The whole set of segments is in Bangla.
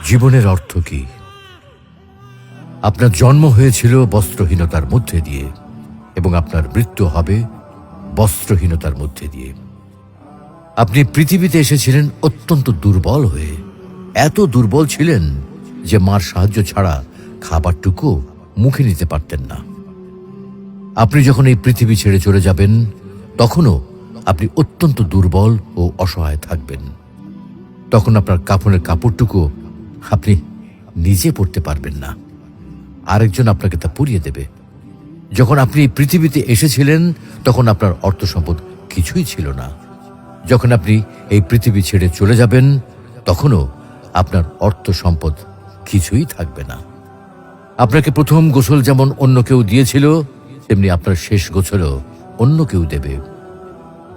জীবনের অর্থ কি? আপনার জন্ম হয়েছিল বস্ত্রহীনতার মধ্যে দিয়ে এবং আপনার মৃত্যু হবে বস্ত্রহীনতার মধ্যে দিয়ে। আপনি পৃথিবীতে এসেছিলেন অত্যন্ত দুর্বল হয়ে। এত দুর্বল ছিলেন যে মার সাহায্য ছাড়া খাবারটুকু মুখে নিতে পারতেন না। আপনি যখন এই পৃথিবী ছেড়ে চলে যাবেন তখনও আপনি অত্যন্ত দুর্বল ও অসহায় থাকবেন। তখন আপনার কাফনের কাপড়টুকু আপনি নিজে পরতে পারবেন না, আরেকজন আপনাকে তা পরিয়ে দেবে। যখন আপনি এই পৃথিবীতে এসেছিলেন তখন আপনার অর্থ সম্পদ কিছুই ছিল না। যখন আপনি এই পৃথিবী ছেড়ে চলে যাবেন তখনও আপনার অর্থ সম্পদ কিছুই থাকবে না। আপনাকে প্রথম গোসল যেমন অন্য কেউ দিয়েছিল, তেমনি আপনার শেষ গোসলও অন্য কেউ দেবে।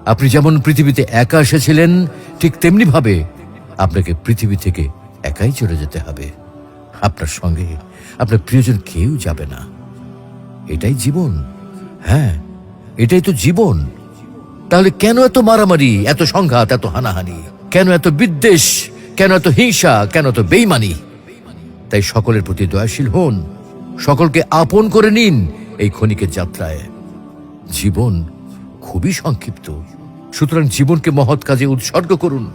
আপনি যেমন পৃথিবীতে একা এসেছিলেন, ঠিক তেমনি ভাবে আপনাকে পৃথিবী থেকে একাই চলে যেতে হবে। আপনার সঙ্গে আপনার প্রিয়জন কেউ যাবে না। এটাই জীবন। হ্যাঁ, এটাই তো জীবন। তাহলে কেন এত মারামারি, এত সংঘাত, এত হানাহানি? কেন এত বিদ্বেষ? কেন এত হিংসা? কেন এত বেইমানি? তাই সকলের প্রতি দয়াশীল হন, সকলকে আপন করে নিন এই ক্ষণিকের যাত্রায়। জীবন খুবই সংক্ষিপ্ত, সুতরাং জীবনকে মহৎ কাজে উৎসর্গ করুন।